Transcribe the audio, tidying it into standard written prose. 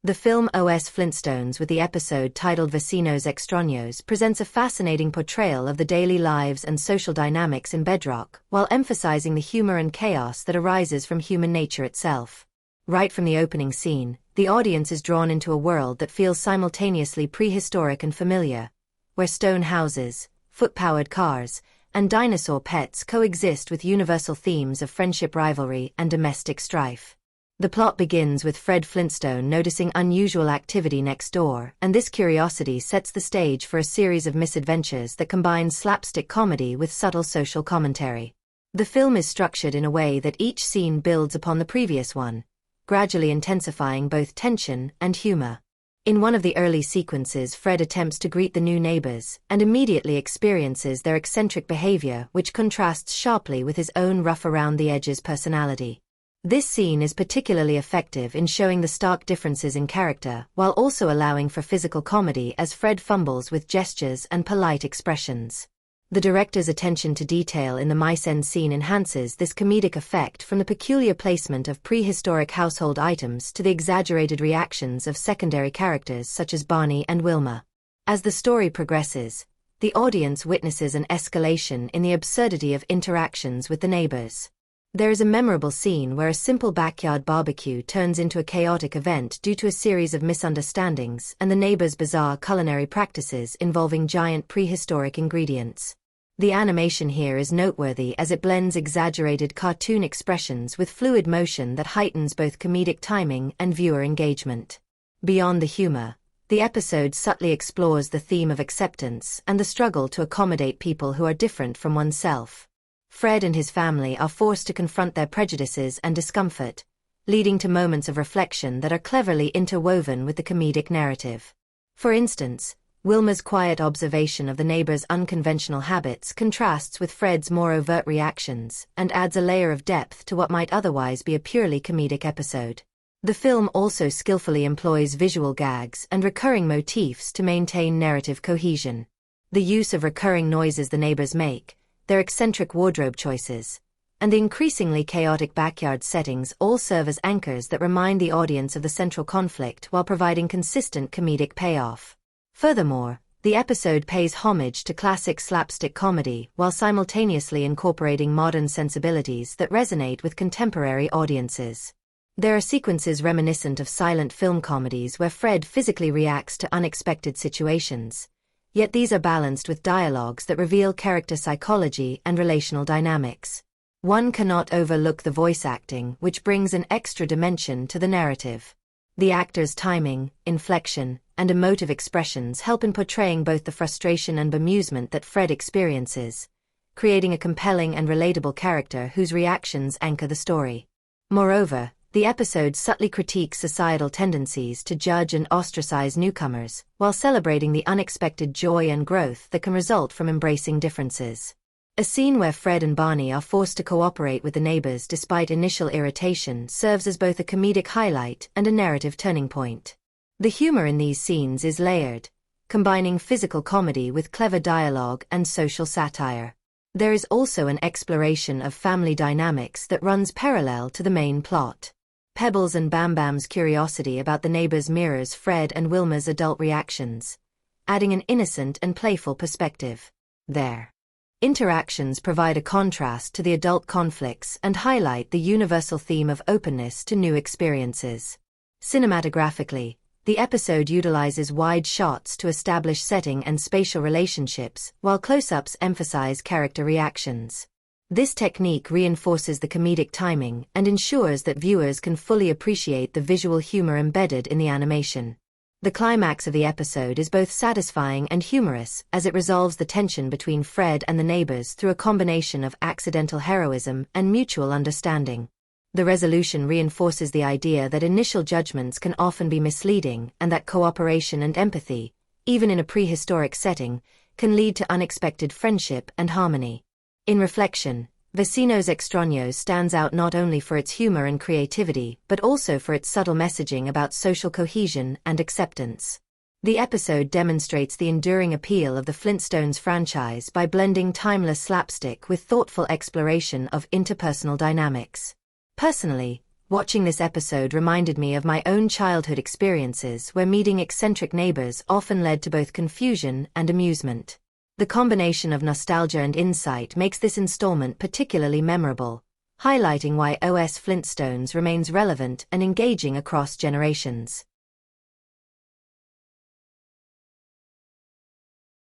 The film Os Flintstones, with the episode titled Vecinos Extraños, presents a fascinating portrayal of the daily lives and social dynamics in Bedrock, while emphasizing the humor and chaos that arises from human nature itself. Right from the opening scene, the audience is drawn into a world that feels simultaneously prehistoric and familiar, where stone houses, foot-powered cars, and dinosaur pets coexist with universal themes of friendship, rivalry, and domestic strife. The plot begins with Fred Flintstone noticing unusual activity next door, and this curiosity sets the stage for a series of misadventures that combine slapstick comedy with subtle social commentary. The film is structured in a way that each scene builds upon the previous one, gradually intensifying both tension and humor. In one of the early sequences, Fred attempts to greet the new neighbors and immediately experiences their eccentric behavior, which contrasts sharply with his own rough-around-the-edges personality. This scene is particularly effective in showing the stark differences in character, while also allowing for physical comedy as Fred fumbles with gestures and polite expressions. The director's attention to detail in the mise-en scene enhances this comedic effect, from the peculiar placement of prehistoric household items to the exaggerated reactions of secondary characters such as Barney and Wilma. As the story progresses, the audience witnesses an escalation in the absurdity of interactions with the neighbors. There is a memorable scene where a simple backyard barbecue turns into a chaotic event due to a series of misunderstandings and the neighbors' bizarre culinary practices involving giant prehistoric ingredients. The animation here is noteworthy as it blends exaggerated cartoon expressions with fluid motion that heightens both comedic timing and viewer engagement. Beyond the humor, the episode subtly explores the theme of acceptance and the struggle to accommodate people who are different from oneself. Fred and his family are forced to confront their prejudices and discomfort, leading to moments of reflection that are cleverly interwoven with the comedic narrative. For instance, Wilma's quiet observation of the neighbors' unconventional habits contrasts with Fred's more overt reactions and adds a layer of depth to what might otherwise be a purely comedic episode. The film also skillfully employs visual gags and recurring motifs to maintain narrative cohesion. The use of recurring noises the neighbors make, their eccentric wardrobe choices, and the increasingly chaotic backyard settings all serve as anchors that remind the audience of the central conflict while providing consistent comedic payoff. Furthermore, the episode pays homage to classic slapstick comedy while simultaneously incorporating modern sensibilities that resonate with contemporary audiences. There are sequences reminiscent of silent film comedies where Fred physically reacts to unexpected situations, yet these are balanced with dialogues that reveal character psychology and relational dynamics. One cannot overlook the voice acting, which brings an extra dimension to the narrative. The actors' timing, inflection, and emotive expressions help in portraying both the frustration and bemusement that Fred experiences, creating a compelling and relatable character whose reactions anchor the story. Moreover, the episode subtly critiques societal tendencies to judge and ostracize newcomers, while celebrating the unexpected joy and growth that can result from embracing differences. A scene where Fred and Barney are forced to cooperate with the neighbors despite initial irritation serves as both a comedic highlight and a narrative turning point. The humor in these scenes is layered, combining physical comedy with clever dialogue and social satire. There is also an exploration of family dynamics that runs parallel to the main plot. Pebbles and Bam Bam's curiosity about the neighbors mirrors Fred and Wilma's adult reactions, adding an innocent and playful perspective. Their interactions provide a contrast to the adult conflicts and highlight the universal theme of openness to new experiences. Cinematographically, the episode utilizes wide shots to establish setting and spatial relationships, while close-ups emphasize character reactions. This technique reinforces the comedic timing and ensures that viewers can fully appreciate the visual humor embedded in the animation. The climax of the episode is both satisfying and humorous as it resolves the tension between Fred and the neighbors through a combination of accidental heroism and mutual understanding. The resolution reinforces the idea that initial judgments can often be misleading and that cooperation and empathy, even in a prehistoric setting, can lead to unexpected friendship and harmony. In reflection, Vecinos Extraños stands out not only for its humor and creativity but also for its subtle messaging about social cohesion and acceptance. The episode demonstrates the enduring appeal of the Flintstones franchise by blending timeless slapstick with thoughtful exploration of interpersonal dynamics. Personally, Watching this episode reminded me of my own childhood experiences where meeting eccentric neighbors often led to both confusion and amusement. The combination of nostalgia and insight makes this installment particularly memorable, highlighting why OS Flintstones remains relevant and engaging across generations.